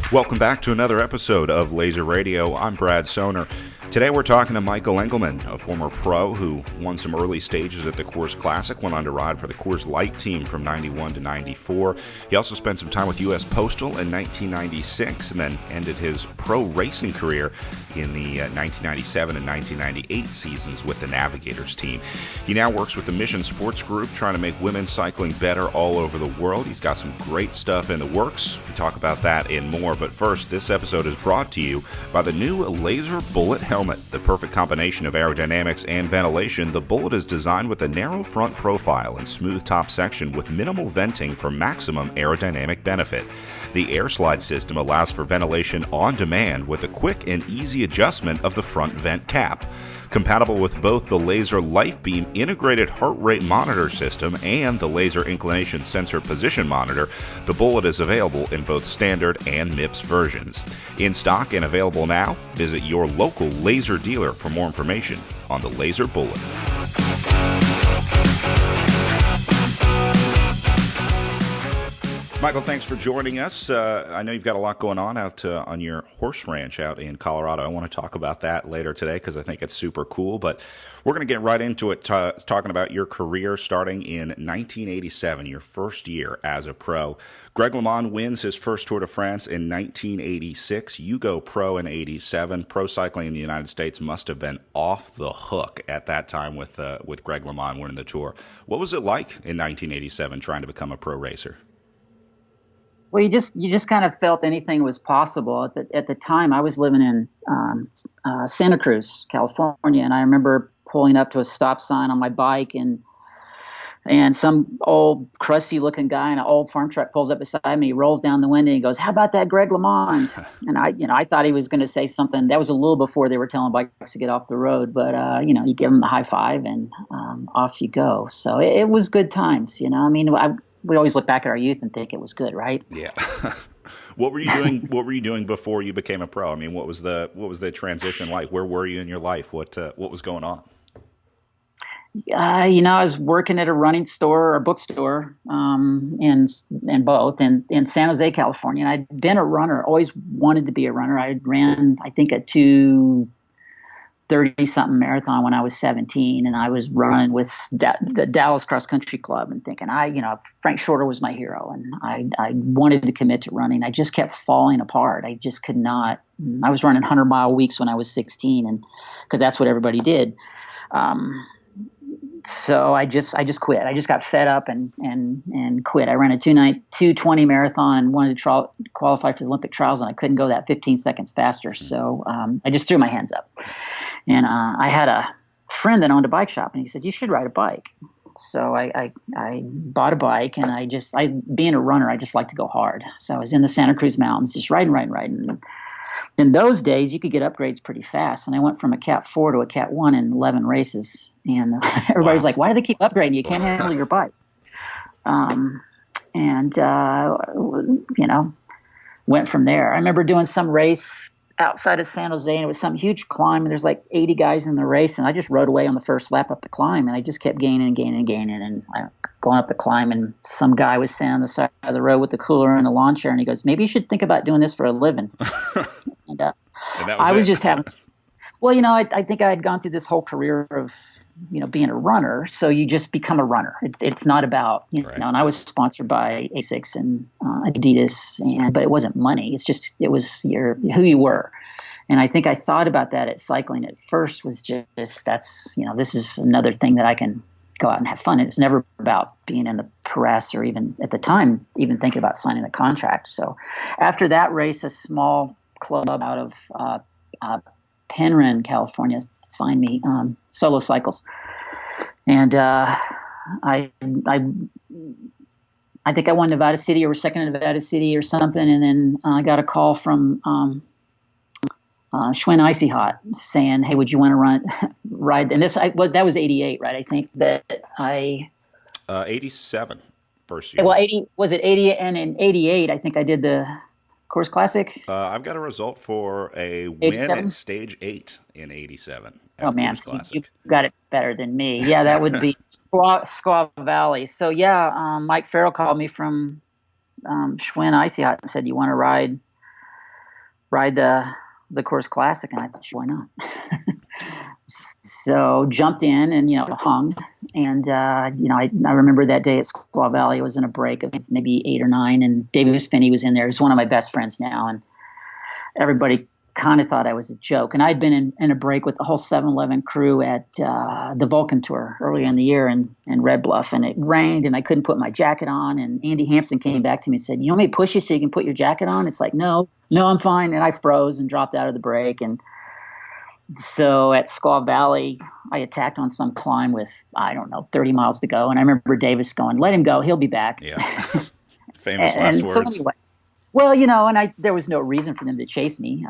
Welcome back to another episode of Laser Radio. I'm Brad Sohner. Today we're talking to Michael Engleman, a former pro who won some early stages at the Coors Classic, went on to ride for the Coors Light team from 91 to 94. He also spent some time with U.S. Postal in 1996 and then ended his pro racing career in the 1997 and 1998 seasons with the Navigators team. He now works with the Mission Sports Group, trying to make women's cycling better all over the world. He's got some great stuff in the works. We talk about that and more, but first, this episode is brought to you by the new Laser Bullet helmet. The perfect combination of aerodynamics and ventilation, the Bullet is designed with a narrow front profile and smooth top section with minimal venting for maximum aerodynamic benefit. The air slide system allows for ventilation on demand with a quick and easy adjustment of the front vent cap. Compatible with both the Laser LifeBeam integrated heart rate monitor system and the Laser Inclination Sensor Position Monitor, the Bullet is available in both standard and MIPS versions. In stock and available now, visit your local Laser dealer for more information on the Laser Bullet. Michael, thanks for joining us. I know you've got a lot going on out on your horse ranch out in Colorado. I want to talk about that later today because I think it's super cool. But we're going to get right into it, talking about your career starting in 1987, your first year as a pro. Greg LeMond wins his first Tour de France in 1986. You go pro in 87. Pro cycling in the United States must have been off the hook at that time with Greg LeMond winning the Tour. What was it like in 1987 trying to become a pro racer? Well, you just kind of felt anything was possible. At the time, I was living in Santa Cruz, California, and I remember pulling up to a stop sign on my bike, and some old crusty-looking guy in an old farm truck pulls up beside me. He rolls down the window and he goes, "How about that Greg LeMond?" And I thought he was going to say something. That was a little before they were telling bikes to get off the road, but you give him the high five and off you go. So it was good times, I mean, we always look back at our youth and think it was good, right? Yeah. What were you doing? What were you doing before you became a pro? I mean, what was the transition like? Where were you in your life? What was going on? I was working at a running store or a bookstore, in San Jose, California. And I'd been a runner, always wanted to be a runner. I ran, I think, a 2:30-something marathon when I was 17, and I was running with the Dallas Cross Country Club and thinking, Frank Shorter was my hero, and I wanted to commit to running. I just kept falling apart. I just could not. I was running 100-mile weeks when I was 16, and because that's what everybody did. So I just quit. I just got fed up and quit. I ran a 2:20 marathon and wanted to qualify for the Olympic trials, and I couldn't go that 15 seconds faster. So I just threw my hands up. And I had a friend that owned a bike shop, and he said, "You should ride a bike." So I bought a bike, and being a runner, I just like to go hard. So I was in the Santa Cruz Mountains, just riding. In those days, you could get upgrades pretty fast, and I went from a Cat 4 to a Cat 1 in 11 races. And everybody's like, "Why do they keep upgrading? You can't handle your bike." Went from there. I remember doing some race outside of San Jose, and it was some huge climb, and there's like 80 guys in the race, and I just rode away on the first lap up the climb, and I just kept gaining, and going up the climb, and some guy was standing on the side of the road with the cooler and a lawn chair, and he goes, "Maybe you should think about doing this for a living." And I was just having, I think I had gone through this whole career of, being a runner, so you just become a runner. It's not about, right. And I was sponsored by Asics and Adidas, but it wasn't money. It was who you were. And I think I thought about that at cycling at first was just, this is another thing that I can go out and have fun. It was never about being in the press or even at the time, even thinking about signing a contract. So after that race, a small club out of Penryn, California, signed me, Solo Cycles. And I think I won Nevada City or was second in Nevada City or something. And then I got a call from Schwinn-Icy Hot saying, "Hey, would you want to ride?" And that was 88, right? I think that 87 first year. Well, 80 was it 80, and in 88, I think I did the Coors Classic. I've got a result for a win 87? at stage 8 in 87. Oh man, you got it better than me. Yeah, that would be Squaw Valley. So yeah, Mike Farrell called me from Schwinn-Icy Hot and said, "You want to ride ride the Coors Classic, and I thought, sure, why not? So jumped in and, hung. And, I remember that day at Squaw Valley, I was in a break of maybe 8 or 9, and Davis Finney was in there. He's one of my best friends now. And everybody kind of thought I was a joke. And I'd been in a break with the whole 7-Eleven crew at the Vulcan Tour earlier in the year in Red Bluff. And it rained and I couldn't put my jacket on. And Andy Hampson came back to me and said, "You want me to push you so you can put your jacket on?" It's like, no, I'm fine. And I froze and dropped out of the break. And so at Squaw Valley, I attacked on some climb with, 30 miles to go. And I remember Davis going, "Let him go. He'll be back." Yeah. Famous last words. So anyway, well, there was no reason for them to chase me.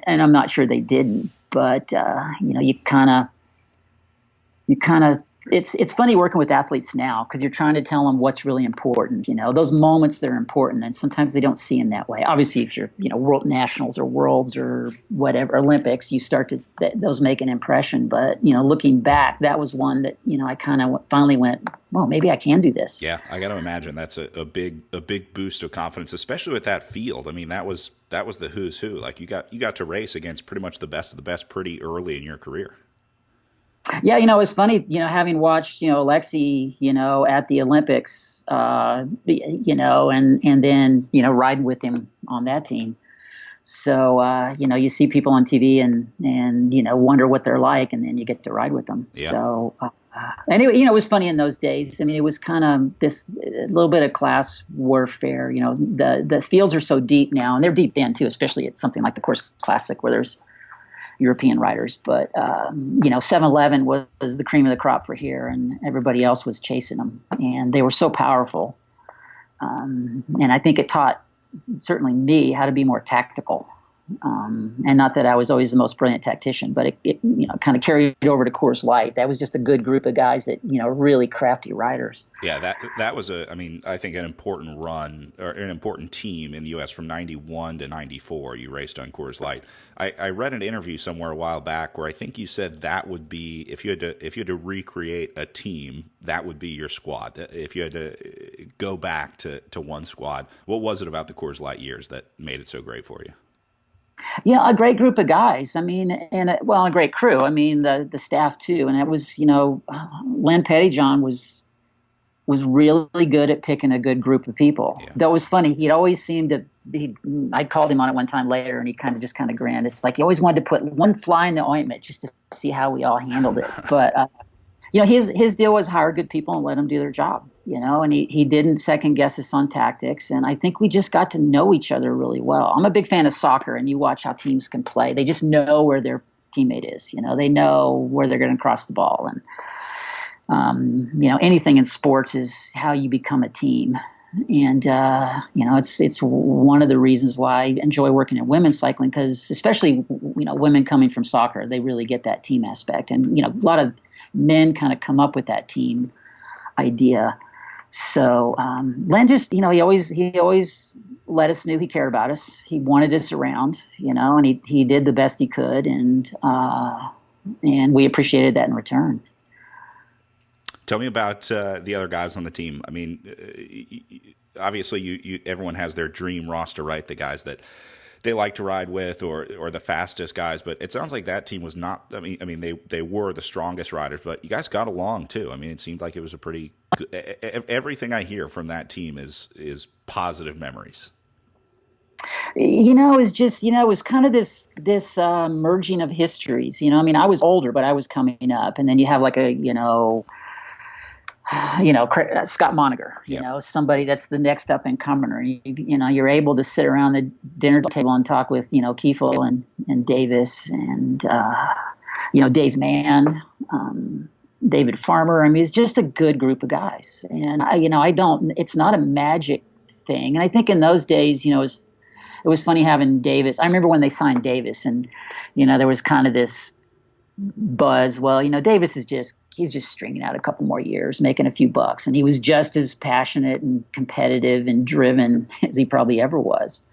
And I'm not sure they didn't. But, you kind of, it's funny working with athletes now because you're trying to tell them what's really important. Those moments that are important, and sometimes they don't see them that way. Obviously, if you're, world nationals or worlds or whatever, Olympics, you start to, those make an impression. But, looking back, that was one that, I kind of finally went, well, maybe I can do this. Yeah, I got to imagine that's a big boost of confidence, especially with that field. I mean, that was the who's who. Like you got to race against pretty much the best of the best pretty early in your career. Yeah, it was funny, having watched, Alexei, at the Olympics, and then, riding with him on that team. So, you see people on TV and wonder what they're like, and then you get to ride with them. Yeah. So, anyway, it was funny in those days. I mean, it was kind of this little bit of class warfare. The fields are so deep now, and they're deep then too, especially at something like the Coors Classic where there's European riders. But, 7-Eleven was the cream of the crop for here, and everybody else was chasing them. And they were so powerful. And I think it taught certainly me how to be more tactical. And not that I was always the most brilliant tactician, but it kind of carried over to Coors Light. That was just a good group of guys that, really crafty riders. Yeah, that was I think an important run or an important team in the U.S. from 91 to 94. You raced on Coors Light. I read an interview somewhere a while back where I think you said that would be, if you had to recreate a team, that would be your squad. If you had to go back to one squad, what was it about the Coors Light years that made it so great for you? Yeah, a great group of guys. I mean, a great crew. I mean, the staff too. And it was, Len Pettyjohn was really good at picking a good group of people. Yeah. That was funny. He'd always seemed to I called him on it one time later, and he kind of grinned. It's like he always wanted to put one fly in the ointment just to see how we all handled it. But his deal was hire good people and let them do their job. And he didn't second guess us on tactics. And I think we just got to know each other really well. I'm a big fan of soccer, and you watch how teams can play. They just know where their teammate is. They know where they're going to cross the ball. And, anything in sports is how you become a team. And, it's one of the reasons why I enjoy working in women's cycling, because especially, women coming from soccer, they really get that team aspect. And, a lot of men kind of come up with that team idea. So Len just, he always let us know he cared about us. He wanted us around, and he did the best he could, and we appreciated that in return. Tell me about the other guys on the team. I mean, obviously, everyone has their dream roster, right? The guys that they like to ride with, or the fastest guys. But it sounds like that team was not. I mean, they were the strongest riders, but you guys got along too. I mean, it seemed like it was a pretty. Everything I hear from that team is positive memories. It's just, it was kind of this merging of histories. I mean, I was older, but I was coming up, and then you have like a Scott Moniger, somebody that's the next up and comer. You're able to sit around the dinner table and talk with, Kiefel and Davis and, Dave Mann, David Farmer. I mean, it's just a good group of guys. And it's not a magic thing. And I think in those days, it was funny having Davis. I remember when they signed Davis, and, there was kind of this buzz. Well, Davis he's just stringing out a couple more years, making a few bucks. And he was just as passionate and competitive and driven as he probably ever was.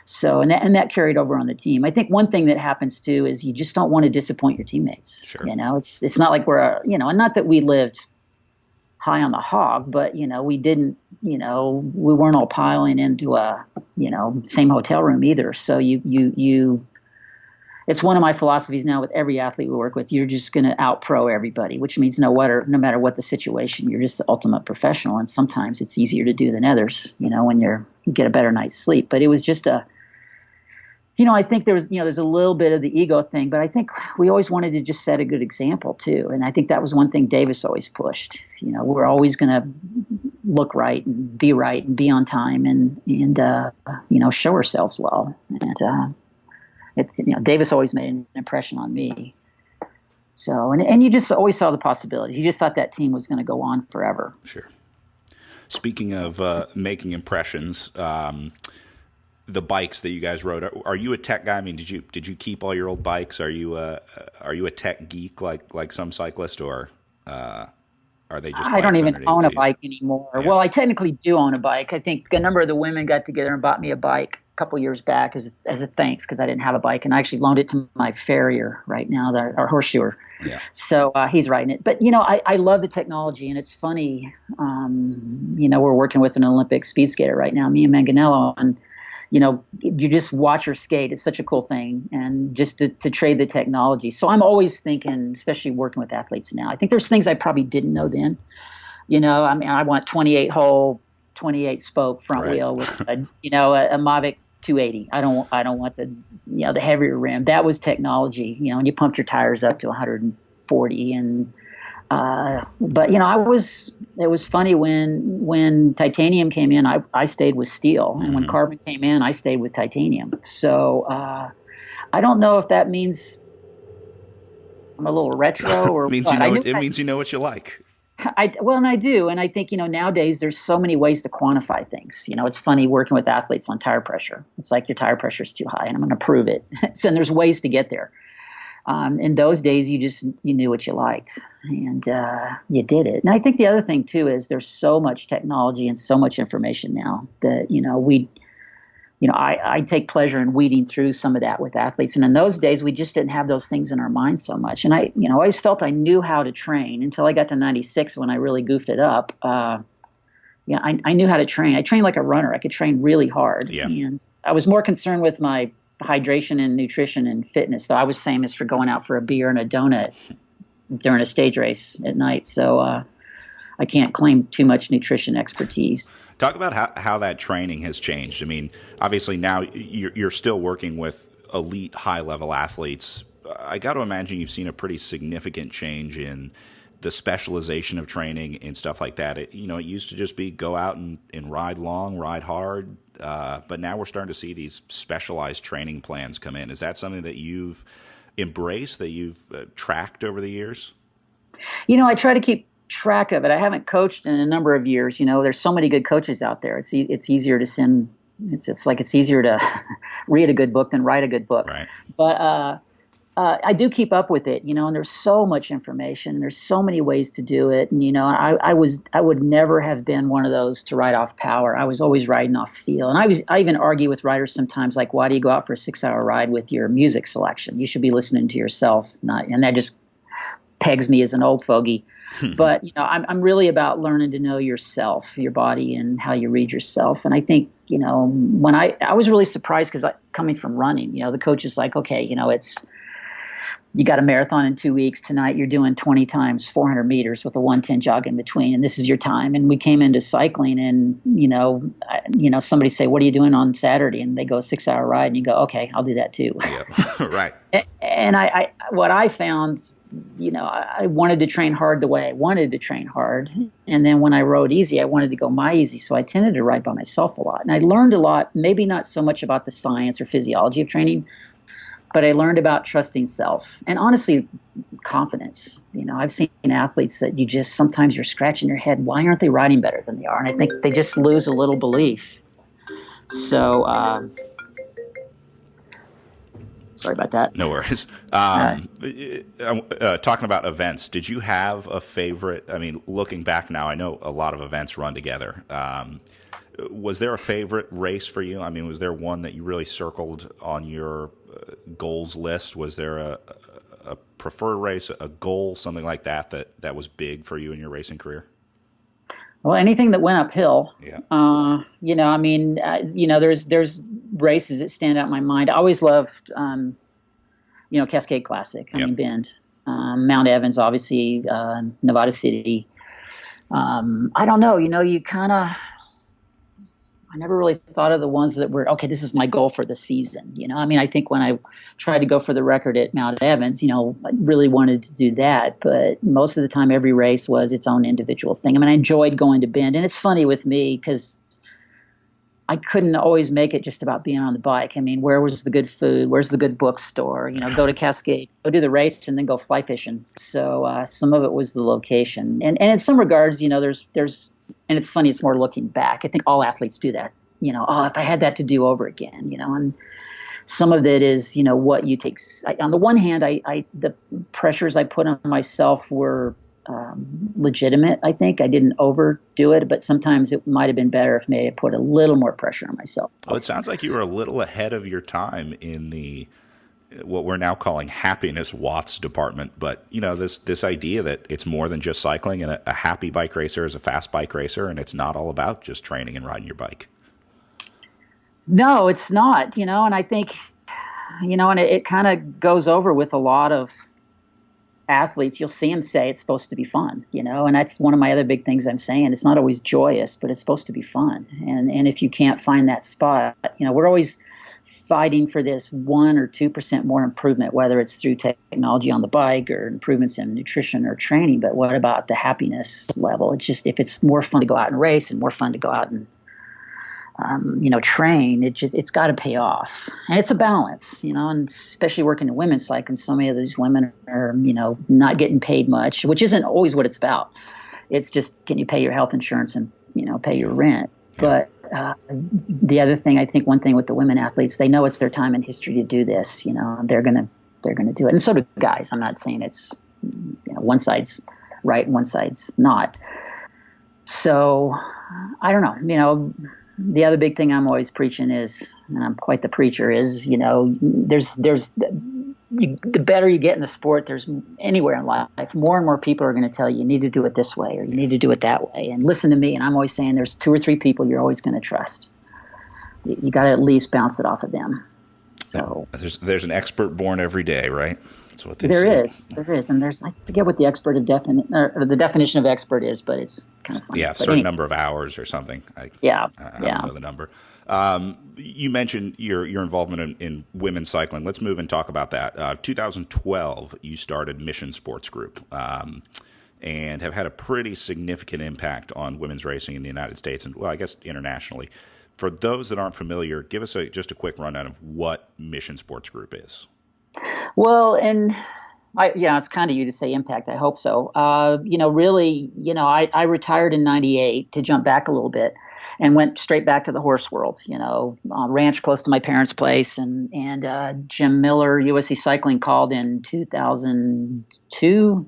So, and that carried over on the team. I think one thing that happens too is you just don't want to disappoint your teammates. Sure. It's not like we're, and not that we lived high on the hog, but we didn't, we weren't all piling into a, same hotel room either. So it's one of my philosophies now with every athlete we work with. You're just going to out-pro everybody, which means no matter what the situation, you're just the ultimate professional. And sometimes it's easier to do than others, when you get a better night's sleep. But it was just I think there's a little bit of the ego thing, but I think we always wanted to just set a good example too. And I think that was one thing Davis always pushed. We're always going to look right and be on time and show ourselves well. And Davis always made an impression on me. So, and you just always saw the possibilities. You just thought that team was going to go on forever. Sure. Speaking of making impressions, the bikes that you guys rode, are you a tech guy? I mean, did you keep all your old bikes? Are you a tech geek like some cyclists, or are they just? I don't even own a bike anymore. Yeah. Well, I technically do own a bike. I think a number of the women got together and bought me a bike a couple of years back as a thanks, because I didn't have a bike, and I actually loaned it to my farrier right now, our horseshoer. Yeah. So he's riding it. But I love the technology, and it's funny. We're working with an Olympic speed skater right now, me and Manganello, and you just watch her skate. It's such a cool thing. And just to trade the technology. So I'm always thinking, especially working with athletes now, I think there's things I probably didn't know then. I want 28-hole, 28-spoke front wheel with a Mavic 280. I don't want the heavier rim. That was technology, and you pumped your tires up to 140 and but it was funny when titanium came in, I stayed with steel, and when carbon came in, I stayed with titanium. So I don't know if that means I'm a little retro or it means it means you know what you like. I do, and I think nowadays there's so many ways to quantify things. It's funny working with athletes on tire pressure. It's like your tire pressure is too high, and I'm going to prove it. So and there's ways to get there. In those days, you knew what you liked, and you did it. And I think the other thing too is there's so much technology and so much information now that I take pleasure in weeding through some of that with athletes. And in those days, we just didn't have those things in our minds so much. And I always felt I knew how to train until I got to '96 when I really goofed it up. I knew how to train. I trained like a runner. I could train really hard, and I was more concerned with my hydration and nutrition and fitness. So I was famous for going out for a beer and a donut during a stage race at night. So I can't claim too much nutrition expertise. Talk about how that training has changed. I mean, obviously now you're still working with elite high-level athletes. I got to imagine you've seen a pretty significant change in the specialization of training and stuff like that. It used to just be go out and ride long, ride hard. But now we're starting to see these specialized training plans come in. Is that something that you've embraced, that you've tracked over the years? I try to keep track of it. I haven't coached in a number of years. There's so many good coaches out there. It's easier to send. It's easier to read a good book than write a good book. Right. But I do keep up with it, and there's so much information, and there's so many ways to do it. And, I would never have been one of those to ride off power. I was always riding off feel. And I even argue with riders sometimes, like, why do you go out for a 6-hour ride with your music selection? You should be listening to yourself. And that just pegs me as an old fogey. But, I'm really about learning to know yourself, your body, and how you read yourself. And I think, when I was really surprised because coming from running, the coach is like, okay, you got a marathon in 2 weeks. Tonight you're doing 20 times 400 meters with a 110 jog in between, and this is your time. And we came into cycling, and somebody say, "What are you doing on Saturday?" And they go, 6-hour ride, and you go, "Okay, I'll do that too." Yeah, right. And what I found, I wanted to train hard the way I wanted to train hard, and then when I rode easy, I wanted to go my easy. So I tended to ride by myself a lot, and I learned a lot. Maybe not so much about the science or physiology of training, but I learned about trusting self and honestly, confidence. I've seen athletes that sometimes you're scratching your head. Why aren't they riding better than they are? And I think they just lose a little belief. So, sorry about that. No worries. Talking about events, did you have a favorite? I mean, looking back now, I know a lot of events run together. Was there a favorite race for you? I mean, was there one that you really circled on your goals list? Was there a preferred race, a goal, something like that was big for you in your racing career? Well, anything that went uphill, Yeah. I mean, there's races that stand out in my mind. I always loved, Cascade Classic. I Yep. mean, Bend, Mount Evans, obviously, Nevada City. I don't know, you kind of, I never really thought of the ones that were, okay, this is my goal for the season. I mean, I think when I tried to go for the record at Mount Evans, I really wanted to do that. But most of the time, every race was its own individual thing. I mean, I enjoyed going to Bend. And it's funny with me because I couldn't always make it just about being on the bike. I mean, where was the good food? Where's the good bookstore? Go to Cascade, go do the race, and then go fly fishing. So some of it was the location. And in some regards, there's and it's funny, it's more looking back. I think all athletes do that. If I had that to do over again, and some of it is, what you take. On the one hand, the pressures I put on myself were legitimate. I think I didn't overdo it, but sometimes it might have been better if maybe I put a little more pressure on myself. Well, it sounds like you were a little ahead of your time in the what we're now calling happiness watts department. But this idea that it's more than just cycling, and a happy bike racer is a fast bike racer, and it's not all about just training and riding your bike. No, it's not. And I think, and it kind of goes over with a lot of athletes. You'll see them say it's supposed to be fun, and that's one of my other big things I'm saying. It's not always joyous, but it's supposed to be fun. And if you can't find that spot, we're always fighting for this 1 or 2% more improvement, whether it's through technology on the bike or improvements in nutrition or training. But what about the happiness level? It's just, if it's more fun to go out and race and more fun to go out and train, it's got to pay off. And it's a balance, and especially working in women's cycling, so many of these women are, not getting paid much, which isn't always what it's about. It's just, can you pay your health insurance and, pay your rent? Yeah. But the other thing, I think one thing with the women athletes, they know it's their time in history to do this, they're going to do it. And so do guys. I'm not saying it's, one side's right and one side's not. So I don't know, the other big thing I'm always preaching is, and I'm quite the preacher, is, the better you get in the sport, there's anywhere in life, more and more people are going to tell you, you need to do it this way or you need to do it that way. And listen to me. And I'm always saying there's 2 or 3 people you're always going to trust. You got to at least bounce it off of them. So there's an expert born every day, right? That's what they say. There is. And I forget what the the definition of expert is, but it's kind of funny. Yeah, a certain number of hours or something. I don't know the number. You mentioned your involvement in women's cycling. Let's move and talk about that. 2012, you started Mission Sports Group, and have had a pretty significant impact on women's racing in the United States and, well, I guess internationally. For those that aren't familiar, give us just a quick rundown of what Mission Sports Group is. Well, and it's kind of you to say impact. I hope so. Really, I retired in '98 to jump back a little bit and went straight back to the horse world, ranch close to my parents' place. And Jim Miller, USA Cycling, called in 2002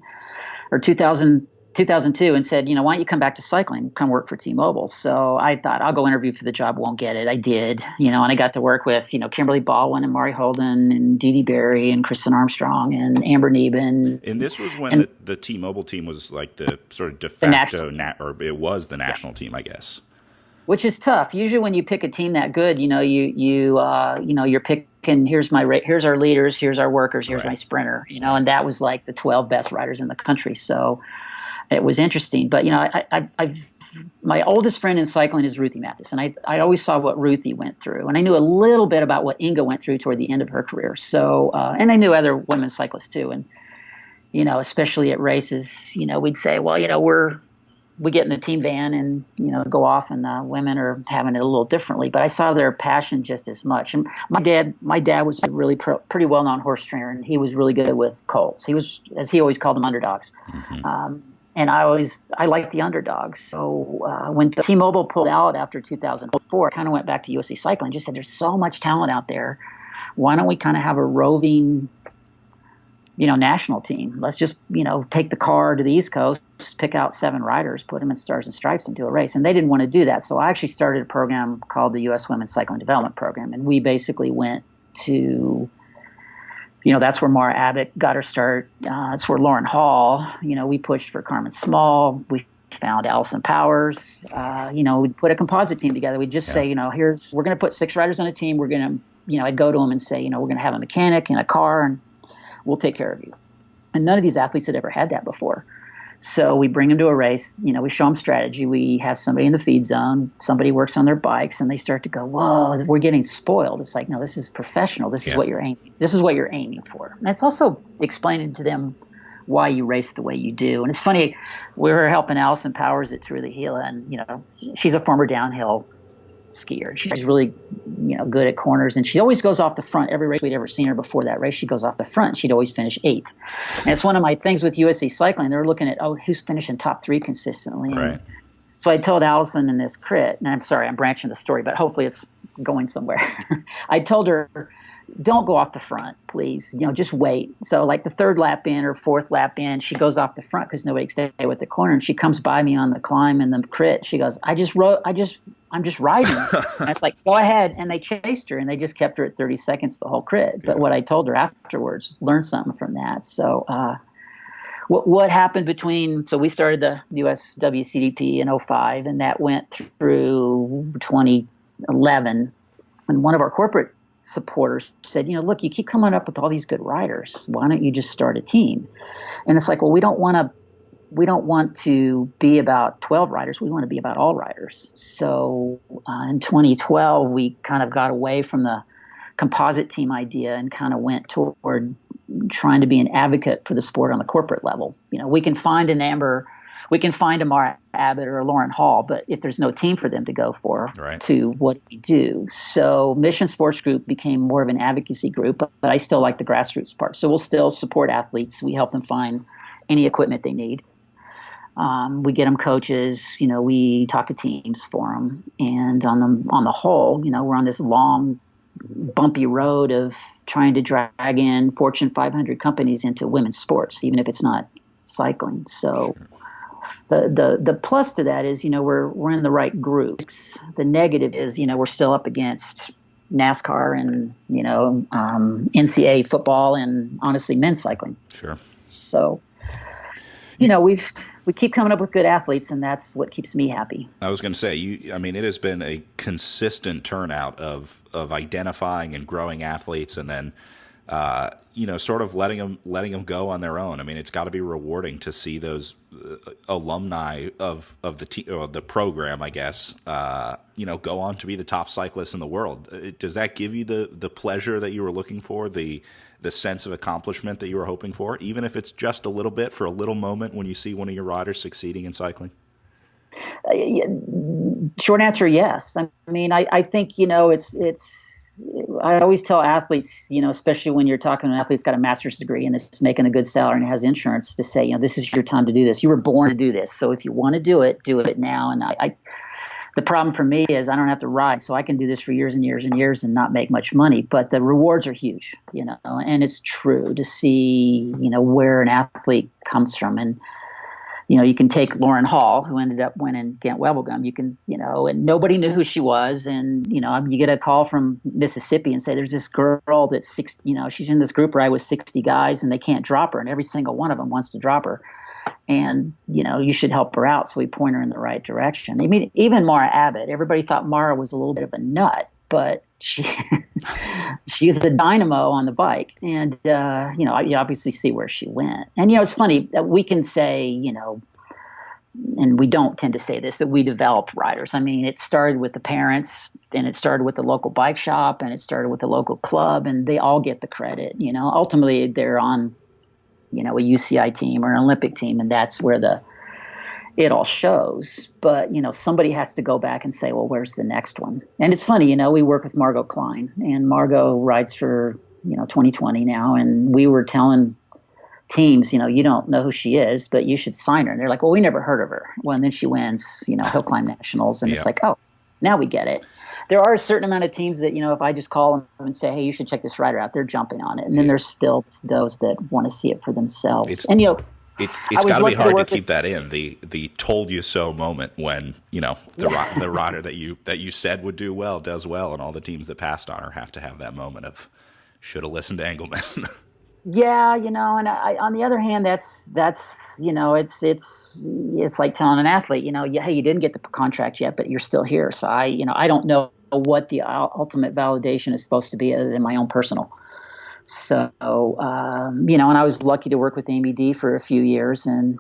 or 2002 and said, why don't you come back to cycling, come work for T-Mobile? So I thought, I'll go interview for the job, won't get it. I did, and I got to work with, Kimberly Baldwin and Mari Holden and Dee Dee Berry and Kristen Armstrong and Amber Neben. And this was when the T-Mobile team was like the sort of de facto, or it was the national team, I guess. Which is tough. Usually when you pick a team that good, you're picking, here's our leaders, here's our workers, here's my sprinter, and that was like the 12 best riders in the country. So it was interesting. But, my oldest friend in cycling is Ruthie Mathis, and I always saw what Ruthie went through. And I knew a little bit about what Inga went through toward the end of her career. So, and I knew other women cyclists too. And, especially at races, we'd say, well, we get in the team van and, go off, and the women are having it a little differently. But I saw their passion just as much. And my dad was a really pretty well-known horse trainer, and he was really good with colts. He was, as he always called them, underdogs. Mm-hmm. And I liked the underdogs. So when T-Mobile pulled out after 2004, I kind of went back to USA Cycling and just said, there's so much talent out there. Why don't we kind of have a roving, national team? Let's just, take the car to the East Coast, pick out 7 riders, put them in Stars and Stripes and do a race. And they didn't want to do that. So I actually started a program called the U.S. Women's Cycling Development Program. And we basically went to, that's where Mara Abbott got her start. That's where Lauren Hall, we pushed for Carmen Small. We found Allison Powers. We'd put a composite team together. We'd just say, we're going to put 6 riders on a team. We're going to, I'd go to them and say, we're going to have a mechanic and a car, and we'll take care of you. And none of these athletes had ever had that before. So we bring them to a race, we show them strategy. We have somebody in the feed zone, somebody works on their bikes, and they start to go, whoa, we're getting spoiled. It's like, no, this is professional. This is what you're aiming for. And it's also explaining to them why you race the way you do. And it's funny, we were helping Allison Powers at Through the Gila, and, she's a former downhill skier. She's really, good at corners, and she always goes off the front. Every race we'd ever seen her before that race, she goes off the front. She'd always finish 8th. And it's one of my things with USA Cycling. They're looking at, who's finishing top 3 consistently. Right. So I told Allison in this crit, and I'm sorry, I'm branching the story, but hopefully it's going somewhere. I told her, don't go off the front, please. Just wait. So like the 3rd lap in or 4th lap in, she goes off the front because nobody can stay with the corner. And she comes by me on the climb and the crit. She goes, I'm just riding. And it's like, go ahead. And they chased her, and they just kept her at 30 seconds the whole crit. But what I told her afterwards, learn something from that. So what happened so we started the US WCDP in 2005, and that went through 2011. And one of our corporate supporters said, look, you keep coming up with all these good riders. Why don't you just start a team? And it's like, well, we don't want to be about 12 riders. We want to be about all riders. So in 2012, we kind of got away from the composite team idea and kind of went toward trying to be an advocate for the sport on the corporate level. We can find an Amber, we can find a Mara Abbott or a Lauren Hall, but if there's no team for them to go for, right, to what we do. So Mission Sports Group became more of an advocacy group, but I still like the grassroots part. So we'll still support athletes. We help them find any equipment they need. We get them coaches, we talk to teams for them. And on the whole, we're on this long, bumpy road of trying to drag in Fortune 500 companies into women's sports, even if it's not cycling. So the plus to that is, we're in the right groups. The negative is, we're still up against NASCAR and, NCAA football and honestly men's cycling. Sure. So, we keep coming up with good athletes, and that's what keeps me happy. I was going to say, it has been a consistent turnout of identifying and growing athletes, and then, sort of letting them go on their own. It's got to be rewarding to see those alumni of the program, I guess, go on to be the top cyclists in the world. Does that give you the pleasure that you were looking for, the sense of accomplishment that you were hoping for, even if it's just a little bit, for a little moment when you see one of your riders succeeding in cycling? Short answer, yes. I think, I always tell athletes, especially when you're talking to an athlete that's got a master's degree and is making a good salary and has insurance, to say, this is your time to do this. You were born to do this. So if you want to do it now. And the problem for me is I don't have to ride, so I can do this for years and years and years and not make much money. But the rewards are huge, and it's true to see, where an athlete comes from. And, you can take Lauren Hall, who ended up winning Ghent Wevelgem. You can, and nobody knew who she was. And, you get a call from Mississippi and say, there's this girl that's she's in this group ride with 60 guys and they can't drop her. And every single one of them wants to drop her. And, you should help her out. So we point her in the right direction. Even Mara Abbott, everybody thought Mara was a little bit of a nut, but she's a dynamo on the bike. And, you obviously see where she went. And, it's funny that we can say, and we don't tend to say this, that we developed riders. It started with the parents, and it started with the local bike shop, and it started with the local club, and they all get the credit. Ultimately they're on, a UCI team or an Olympic team, and that's where it all shows. But, somebody has to go back and say, well, where's the next one? And it's funny, we work with Margot Klein, and Margot rides for, 2020 now. And we were telling teams, you don't know who she is, but you should sign her. And they're like, well, we never heard of her. Well, and then she wins, Hill Climb Nationals. And It's like, oh, now we get it. There are a certain amount of teams that, if I just call them and say, hey, you should check this rider out, they're jumping on it. And then there's still those that want to see it for themselves. It's got to be hard to keep that in, the told you so moment when, the rider that you said would do well does well, and all the teams that passed on her have to have that moment of should have listened to Engleman. Yeah, and on the other hand, that's it's like telling an athlete, yeah, hey, you didn't get the contract yet, but you're still here. So I don't know what the ultimate validation is supposed to be other than my own personal. So, and I was lucky to work with ABD for a few years, and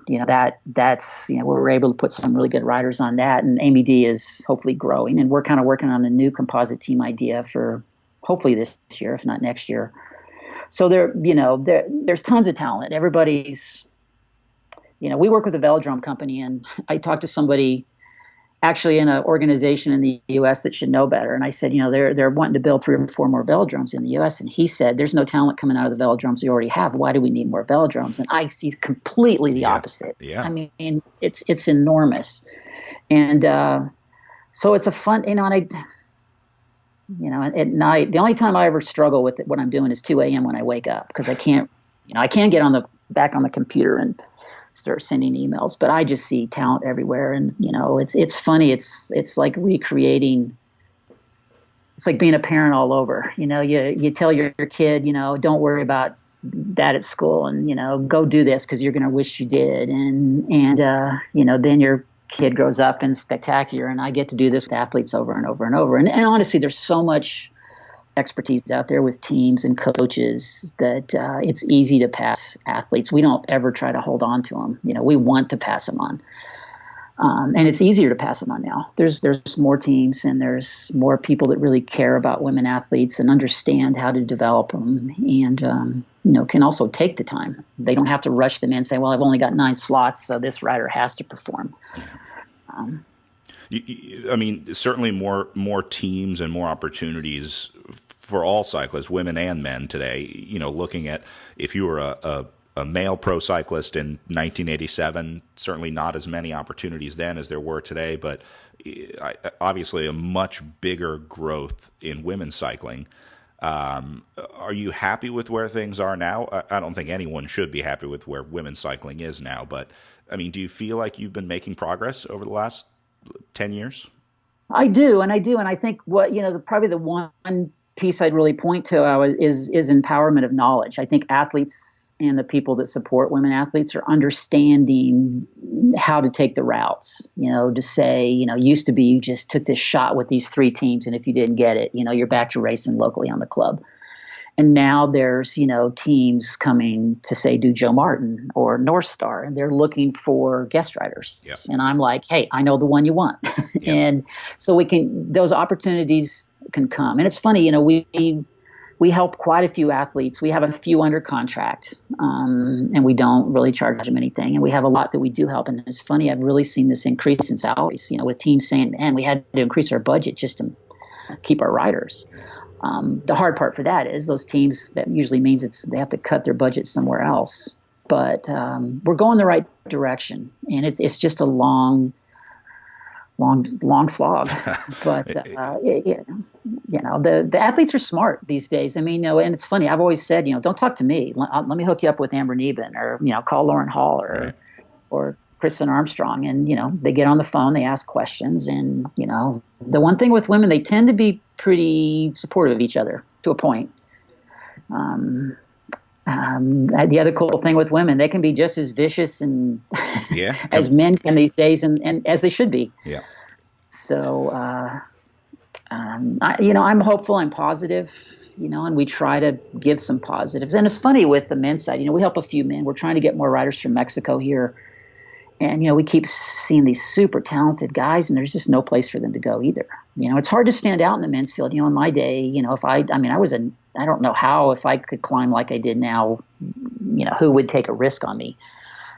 that's we were able to put some really good riders on that, and ABD is hopefully growing, and we're kind of working on a new composite team idea for hopefully this year, if not next year. So there's tons of talent. Everybody's, we work with a velodrome company, and I talked to somebody actually in an organization in the U.S. that should know better. And I said, they're wanting to build 3 or 4 more velodromes in the U.S. And he said, there's no talent coming out of the velodromes we already have. Why do we need more velodromes? And I see completely the opposite. Yeah. I mean, it's enormous. And so it's a fun, and at night, the only time I ever struggle with what I'm doing is 2 a.m. when I wake up, because I can't get back on the computer and start sending emails, but I just see talent everywhere. And, it's funny. It's like recreating. It's like being a parent all over. You tell your kid, don't worry about that at school, and, go do this because you're going to wish you did. And then your kid grows up and spectacular. And I get to do this with athletes over and over and over. And honestly, there's so much expertise out there with teams and coaches that it's easy to pass athletes. We don't ever try to hold on to them. We want to pass them on. And it's easier to pass them on now. There's more teams, and there's more people that really care about women athletes and understand how to develop them, and can also take the time. They don't have to rush them in and say, well, I've only got 9 slots, so this rider has to perform. I mean, certainly more teams and more opportunities for all cyclists, women and men today. Looking at, if you were a male pro cyclist in 1987, certainly not as many opportunities then as there were today, but obviously a much bigger growth in women's cycling. Are you happy with where things are now? I don't think anyone should be happy with where women's cycling is now, but I mean, do you feel like you've been making progress over the last 10 years? I do. And I think probably the one piece I'd really point to is empowerment of knowledge. I think athletes and the people that support women athletes are understanding how to take the routes, to say, used to be you just took this shot with these 3 teams, and if you didn't get it, you're back to racing locally on the club. And now there's, teams coming to say, do Joe Martin or North Star, and they're looking for guest riders. Yep. And I'm like, hey, I know the one you want. Yep. And so those opportunities can come. And it's funny, we help quite a few athletes. We have a few under contract, and we don't really charge them anything. And we have a lot that we do help. And it's funny, I've really seen this increase since always, with teams saying, man, we had to increase our budget just to keep our riders. The hard part for that is those teams, that usually means they have to cut their budget somewhere else. But we're going the right direction, and it's just a long slog. But the athletes are smart these days. I mean, and it's funny. I've always said, don't talk to me. Let me hook you up with Amber Neben, or call Lauren Hall, or Kristen Armstrong, and they get on the phone, they ask questions, and the one thing with women, they tend to be pretty supportive of each other to a point. The other cool thing with women, they can be just as vicious and as men can these days, and as they should be. Yeah. So I'm hopeful, I'm positive, and we try to give some positives. And it's funny with the men's side, we help a few men. We're trying to get more riders from Mexico here. And, we keep seeing these super talented guys, and there's just no place for them to go either. It's hard to stand out in the men's field. In my day, if I don't know how, if I could climb like I did now, who would take a risk on me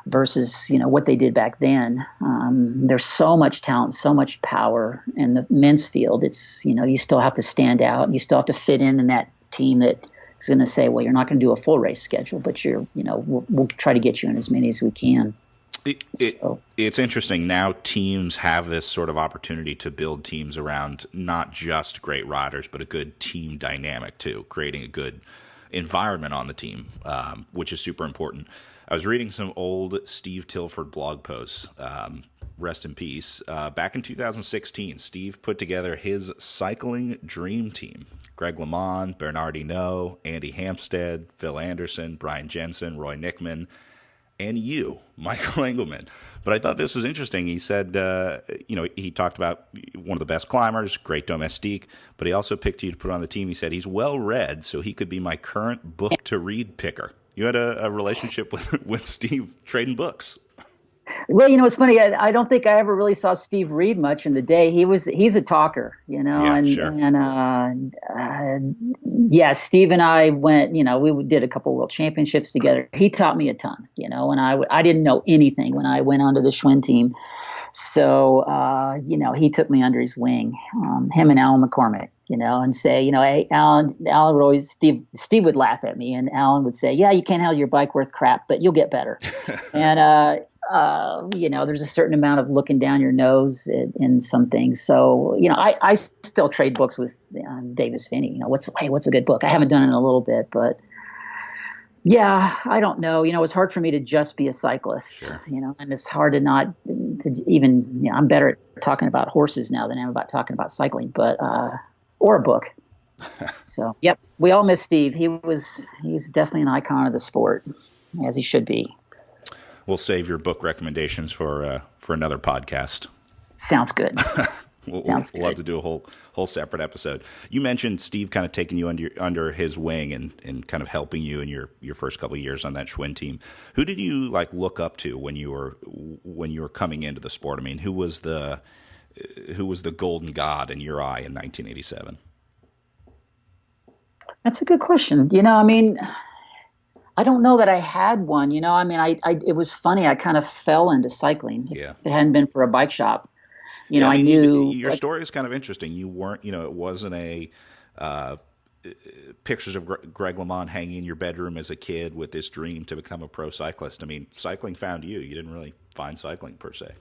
versus, what they did back then. There's so much talent, so much power in the men's field. It's, you still have to stand out. You still have to fit in that team that is going to say, well, you're not going to do a full race schedule, but we'll try to get you in as many as we can. It's interesting. Now teams have this sort of opportunity to build teams around not just great riders, but a good team dynamic too, creating a good environment on the team, which is super important. I was reading some old Steve Tilford blog posts, rest in peace. Back in 2016, Steve put together his cycling dream team. Greg LeMond, Bernard Hinault, Andy Hampstead, Phil Anderson, Brian Jensen, Roy Nickman, and you, Michael Engleman. But I thought this was interesting. He said, he talked about one of the best climbers, great domestique, but he also picked you to put on the team. He said he's well-read, so he could be my current book-to-read picker. You had a relationship with Steve trading books. Well, it's funny. I don't think I ever really saw Steve read much in the day. He's a talker, Yeah, sure. Steve and I went, we did a couple world championships together. He taught me a ton, and I didn't know anything when I went onto the Schwinn team. So, he took me under his wing, him and Alan McCormick, and say, hey, Alan would always, Steve would laugh at me, and Alan would say, yeah, you can't handle your bike worth crap, but you'll get better. And, there's a certain amount of looking down your nose in some things. So, I still trade books with Davis Finney. What's a good book? I haven't done it in a little bit, but yeah, I don't know. It's hard for me to just be a cyclist, Sure. And it's hard to even, I'm better at talking about horses now than I am about talking about cycling, but, or a book. So, yep, we all miss Steve. He's definitely an icon of the sport, as he should be. We'll save your book recommendations for another podcast. Sounds good. We'll good. have to do a whole separate episode. You mentioned Steve kind of taking you under his wing and kind of helping you in your first couple of years on that Schwinn team. Who did you look up to when you were coming into the sport? I mean, who was the golden god in your eye in 1987? That's a good question. I don't know that I had one, it was funny. I kind of fell into cycling. Yeah. If it hadn't been for a bike shop, I knew your story is kind of interesting. You weren't, it wasn't a, pictures of Greg LeMond hanging in your bedroom as a kid with this dream to become a pro cyclist. I mean, cycling found you. You didn't really find cycling per se.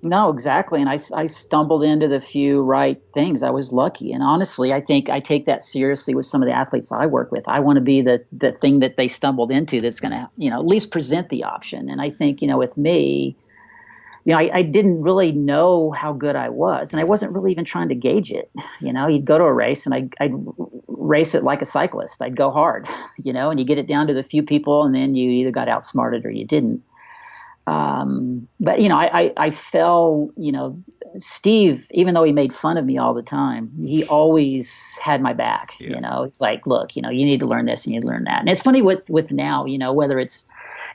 No, exactly. And I stumbled into the few right things. I was lucky. And honestly, I think I take that seriously with some of the athletes I work with. I want to be the thing that they stumbled into that's going to, at least present the option. And I think, with me, I didn't really know how good I was. And I wasn't really even trying to gauge it. You'd go to a race and I'd race it like a cyclist. I'd go hard, and you get it down to the few people and then you either got outsmarted or you didn't. But I fell, Steve, even though he made fun of me all the time, he always had my back. Yeah. It's like, look, you need to learn this and you need to learn that. And it's funny with now, whether it's,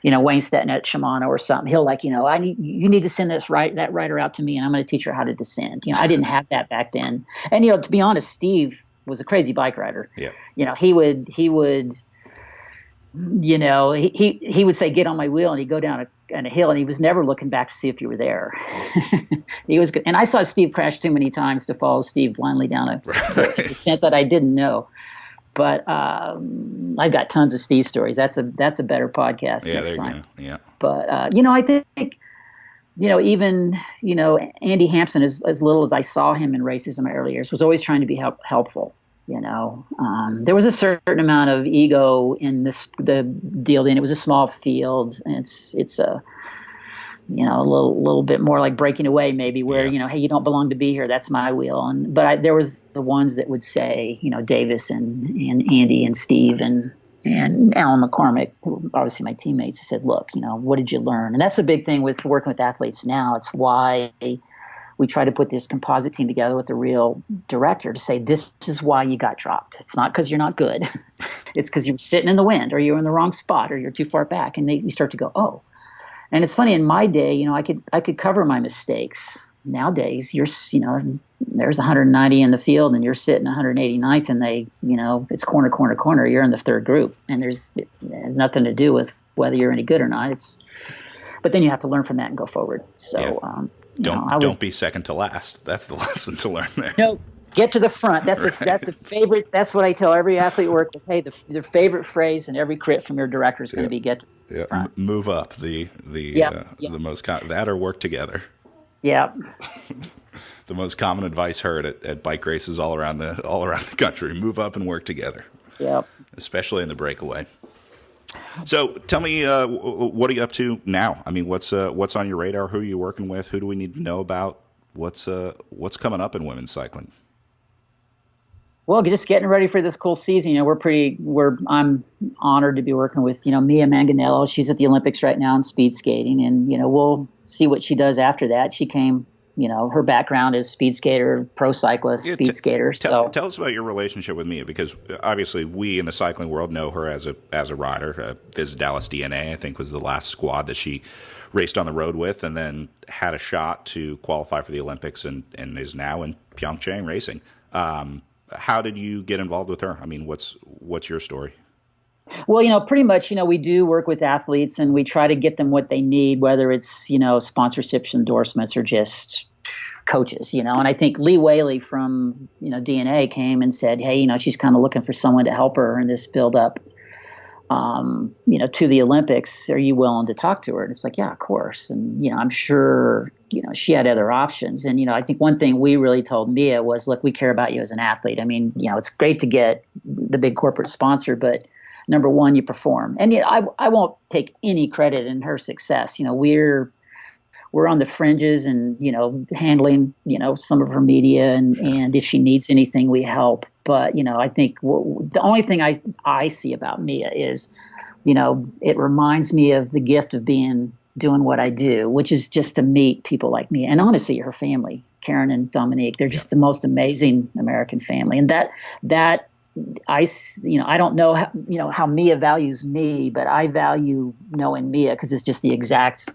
Wayne Stetton at Shimano or something, he'll you need to send that rider out to me and I'm going to teach her how to descend. I didn't have that back then. And, to be honest, Steve was a crazy bike rider. Yeah. He would, he would say, get on my wheel, and he'd go down a hill, and he was never looking back to see if you were there. He was good. And I saw Steve crash too many times to follow Steve blindly down a descent that I didn't know. But I've got tons of Steve stories. That's a better podcast next time. Go. Yeah. But I think even Andy Hampson, as little as I saw him in races in my early years, was always trying to be helpful. There was a certain amount of ego in the deal. And it was a small field, and it's a little bit more like breaking away, maybe, where hey, you don't belong to be here. That's my wheel. But there was the ones that would say, Davis and Andy and Steve and Alan McCormick, who obviously my teammates, said, look, what did you learn? And that's a big thing with working with athletes now. It's why we try to put this composite team together with the real director to say, this is why you got dropped. It's not because you're not good. It's because you're sitting in the wind, or you're in the wrong spot, or you're too far back. And you start to go, oh. And it's funny, in my day, I could cover my mistakes. Nowadays, there's 190 in the field and you're sitting 189th, and it's corner. You're in the third group, and it has nothing to do with whether you're any good or not. But then you have to learn from that and go forward. So, don't be second to last. That's the lesson to learn there. No, get to the front. That's a favorite. That's what I tell every athlete work with. Hey, their favorite phrase in every crit from your director is going to be get to the front. Move up. The most that or work together. Yeah. The most common advice heard at bike races all around the country: move up and work together. Yep. Especially in the breakaway. So tell me, what are you up to now? I mean, what's on your radar? Who are you working with? Who do we need to know about? What's coming up in women's cycling? Well, just getting ready for this cool season. I'm honored to be working with, Mia Manganello. She's at the Olympics right now in speed skating, and, we'll see what she does after that. She came, her background is speed skater, pro cyclist, speed skater. Tell us about your relationship with Mia, because obviously we in the cycling world know her as a rider. Visit Dallas DNA, I think, was the last squad that she raced on the road with, and then had a shot to qualify for the Olympics, and is now in Pyeongchang racing. How did you get involved with her? I mean, what's your story? Well, pretty much, we do work with athletes, and we try to get them what they need, whether it's, sponsorships, endorsements, or just coaches, and I think Lee Whaley from, DNA came and said, hey, she's kind of looking for someone to help her in this build up, to the Olympics. Are you willing to talk to her? And it's like, yeah, of course. And, I'm sure, she had other options. And, I think one thing we really told Mia was, look, we care about you as an athlete. I mean, it's great to get the big corporate sponsor, but number one, you perform. And I won't take any credit in her success. We're on the fringes and, handling, some of her media and if she needs anything, we help. But, I think the only thing I see about Mia is, it reminds me of the gift of doing what I do, which is just to meet people like Mia. And honestly, her family, Karen and Dominique, they're just the most amazing American family. And that I don't know how Mia values me, but I value knowing Mia because it's just the exact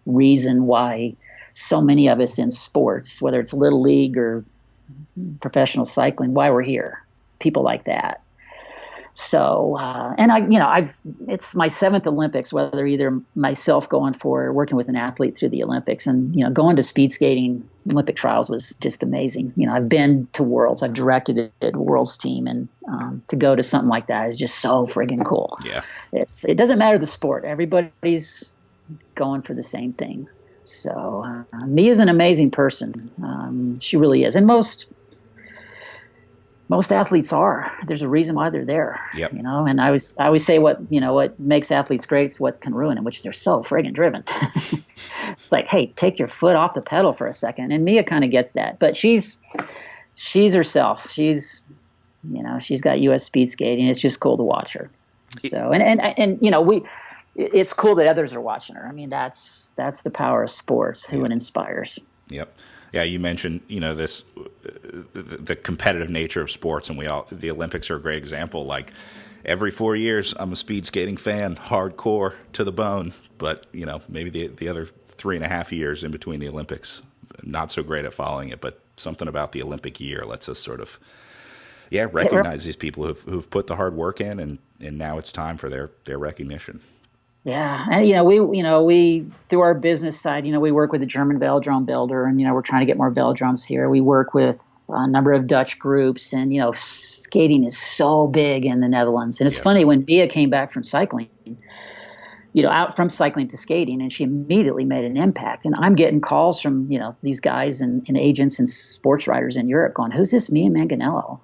reason why so many of us in sports, whether it's little league or professional cycling, why we're here, people like that. So, and it's my 7th Olympics, whether either myself going for or working with an athlete through the Olympics, and, going to speed skating Olympic trials was just amazing. I've been to Worlds, I've directed a Worlds team, and to go to something like that is just so friggin' cool. Yeah. It doesn't matter the sport. Everybody's going for the same thing. So, Mia's an amazing person. She really is. And most athletes are. There's a reason why they're there. Yep. And I always say what makes athletes great is what can ruin them, which is they're so friggin' driven. It's like, hey, take your foot off the pedal for a second. And Mia kind of gets that, but she's herself. She's got U.S. speed skating. It's just cool to watch her. So, it's cool that others are watching her. I mean, that's the power of sports, who it inspires. Yep. Yeah, you mentioned, the competitive nature of sports, and the Olympics are a great example. Like, every 4 years, I'm a speed skating fan, hardcore to the bone. But, maybe the other 3.5 years in between the Olympics, not so great at following it. But something about the Olympic year lets us sort of, recognize these people who've put the hard work in, and now it's time for their recognition. Yeah, and we through our business side, we work with a German velodrome builder, and we're trying to get more velodromes here. We work with a number of Dutch groups, and skating is so big in the Netherlands. And it's funny, when Mia came back from cycling, out from cycling to skating, and she immediately made an impact. And I'm getting calls from these guys and agents and sports writers in Europe going, "Who's this Mia Manganello?"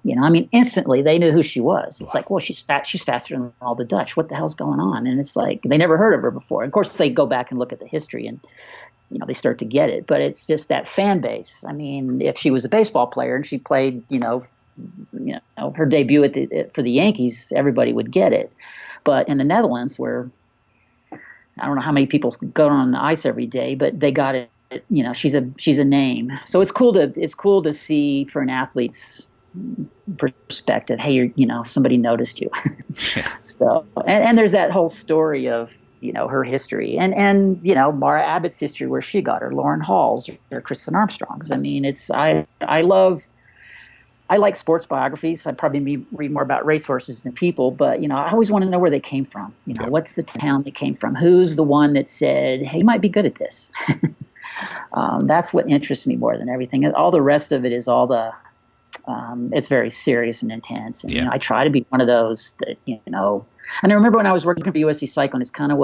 Instantly they knew who she was. It's like, well, she's faster than all the Dutch. What the hell's going on? And it's like they never heard of her before. Of course, they go back and look at the history, and they start to get it. But it's just that fan base. I mean, if she was a baseball player and she played, her debut for the Yankees, everybody would get it. But in the Netherlands, where I don't know how many people go on the ice every day, but they got it. She's a name. So it's cool to see for an athlete's perspective. Hey, somebody noticed you. So and there's that whole story of her history and Mara Abbott's history, where she got her, Lauren Hall's or Kristen Armstrong's. I mean, I like sports biographies. I probably read more about racehorses than people, but, I always want to know where they came from. What's the town they came from? Who's the one that said, hey, you might be good at this? That's what interests me more than everything. All the rest of it is it's very serious and intense. And, I try to be one of those that, and I remember when I was working for USC Cycling, it's kind of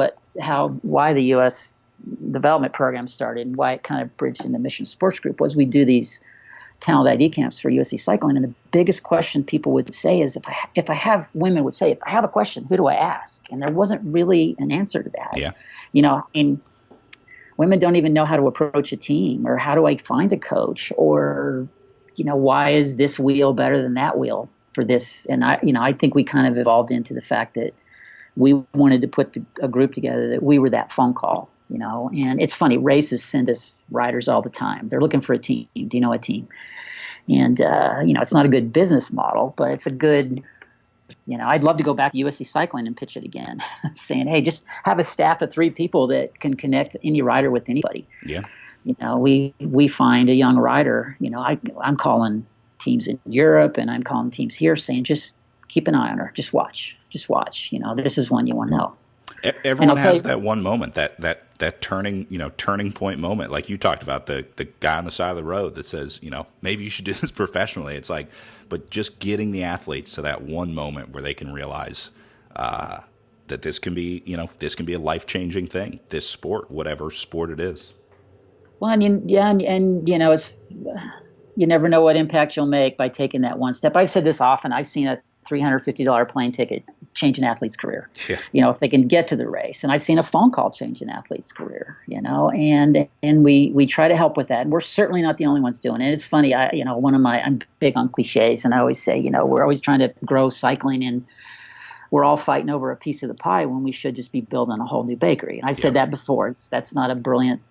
why the U.S. development program started and why it kind of bridged into Mission Sports Group was we do these talent ID camps for USC Cycling, and the biggest question people would say is, if I have a question, who do I ask? And there wasn't really an answer to that. Yeah. And women don't even know how to approach a team, or how do I find a coach, or why is this wheel better than that wheel? for this. And I think we kind of evolved into the fact that we wanted to put a group together that we were that phone call, and it's funny, races send us riders all the time. They're looking for a team. Do you know a team? And, it's not a good business model, but it's a good, I'd love to go back to USC Cycling and pitch it again, saying, hey, just have a staff of 3 people that can connect any rider with anybody. Yeah. We find a young rider, I'm calling teams in Europe and I'm calling teams here saying, just keep an eye on her. Just watch. This is one you want to know. Everyone has that one moment, that turning point moment, like you talked about, the guy on the side of the road that says, maybe you should do this professionally. It's like, but just getting the athletes to that one moment where they can realize that this can be a life-changing thing, this sport, whatever sport it is. Well, it's, you never know what impact you'll make by taking that one step. I've said this often. I've seen a $350 plane ticket change an athlete's career, if they can get to the race. And I've seen a phone call change an athlete's career, and we try to help with that. And we're certainly not the only ones doing it. It's funny. I'm big on cliches, and I always say, we're always trying to grow cycling and we're all fighting over a piece of the pie when we should just be building a whole new bakery. And I've said that before. That's not a brilliant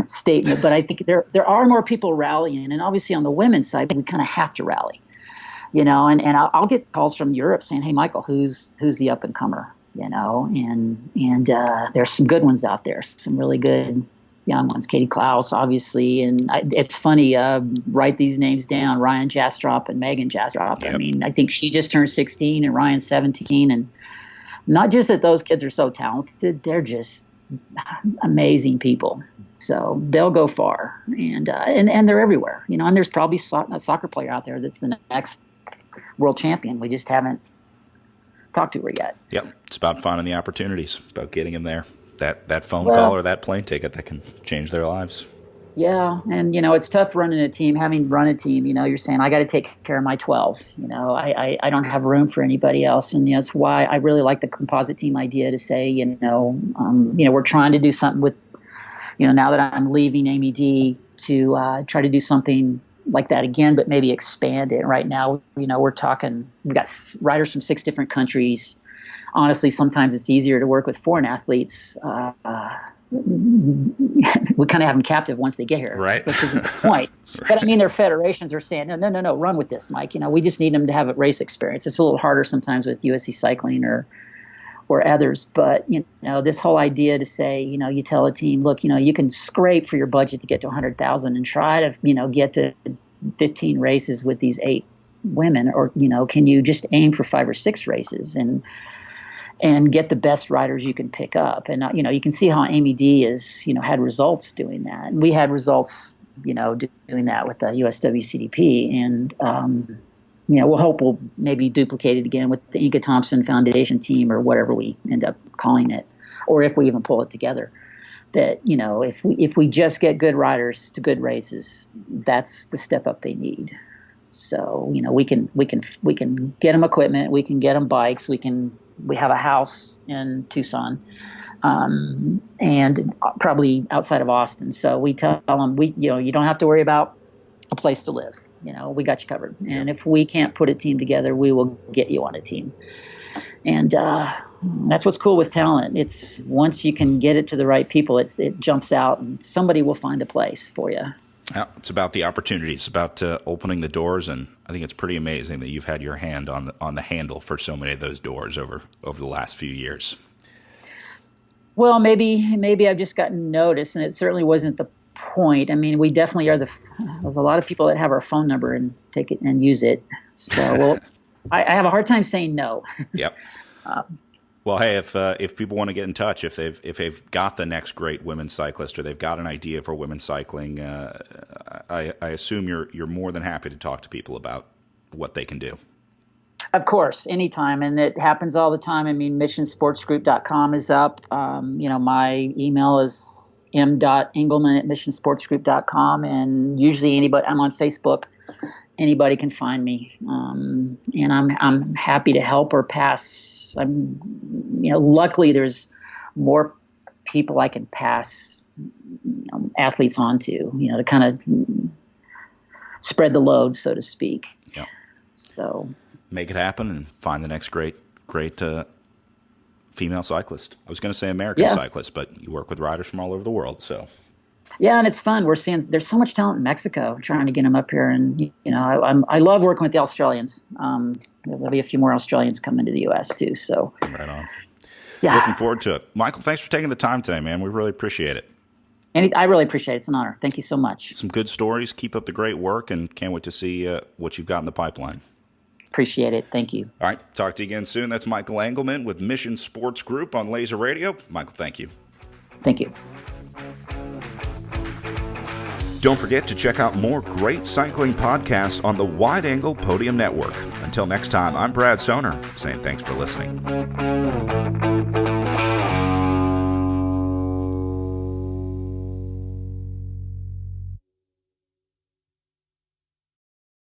statement, but I think there are more people rallying, and obviously on the women's side, we kind of have to rally. And I'll get calls from Europe saying, "Hey, Michael, who's the up and comer?" And there's some good ones out there, some really good young ones. Katie Klaus, obviously, and it's funny. Write these names down: Ryan Jastrop and Megan Jastrop. Yep. I mean, I think she just turned 16 and Ryan's 17, and not just that those kids are so talented; they're just amazing people. So they'll go far, and they're everywhere. And there's probably a soccer player out there that's the next world champion. We just haven't talked to her yet. Yep. It's about finding the opportunities, about getting them there. That phone call or that plane ticket that can change their lives. Yeah. And, it's tough running a team, having run a team, you're saying, I got to take care of my 12, I don't have room for anybody else. And that's why I really like the composite team idea to say, we're trying to do something with, now that I'm leaving MED to try to do something like that again, but maybe expand it. Right now, we're talking, we've got riders from 6 different countries. Honestly, sometimes it's easier to work with foreign athletes. We kind of have them captive once they get here, right? Which isn't the point. Right. But their federations are saying, no, run with this, Mike. We just need them to have a race experience. It's a little harder sometimes with USC Cycling or others. But, this whole idea to say, you tell a team, look, you can scrape for your budget to get to 100,000 and try to, get to 15 races with these 8 women, or, can you just aim for 5 or 6 races and get the best riders you can pick up. And, you can see how Amy D has, had results doing that. And we had results, doing that with the USWCDP. And, we'll hope we'll maybe duplicate it again with the Inga Thompson Foundation team or whatever we end up calling it, or if we even pull it together. That, if we just get good riders to good races, that's the step up they need. So, we can get them equipment, we can get them bikes, we have a house in Tucson, and probably outside of Austin. So we tell them, you don't have to worry about a place to live. We got you covered. And if we can't put a team together, we will get you on a team. And that's what's cool with talent. It's once you can get it to the right people, it jumps out, and somebody will find a place for you. Yeah, it's about the opportunities, about opening the doors, and I think it's pretty amazing that you've had your hand on the handle for so many of those doors over the last few years. Well, maybe I've just gotten noticed, and it certainly wasn't the point. We definitely are there's a lot of people that have our phone number and take it and use it. So, I have a hard time saying no. Yep. Well, hey, if people want to get in touch, if they've got the next great women's cyclist, or they've got an idea for women's cycling, I assume you're more than happy to talk to people about what they can do. Of course, anytime, and it happens all the time. missionsportsgroup.com is up. My email is m.engleman@missionsportsgroup.com, and usually anybody, I'm on Facebook. Anybody can find me, and I'm happy to help or pass. Luckily there's more people I can pass athletes on to kind of spread the load, so to speak. Yeah. So make it happen and find the next great female cyclist. I was going to say American cyclist, but you work with riders from all over the world, so. Yeah, and it's fun. We're seeing there's so much talent in Mexico. Trying to get them up here, and I love working with the Australians. There'll be a few more Australians coming to the U.S. too. So right on. Yeah, looking forward to it. Michael, thanks for taking the time today, man. We really appreciate it. And I really appreciate it. It's an honor. Thank you so much. Some good stories. Keep up the great work, and can't wait to see what you've got in the pipeline. Appreciate it. Thank you. All right. Talk to you again soon. That's Michael Engleman with Mission Sports Group on Laser Radio. Michael, thank you. Thank you. Don't forget to check out more great cycling podcasts on the Wide Angle Podium Network. Until next time, I'm Brad Sohner, saying thanks for listening.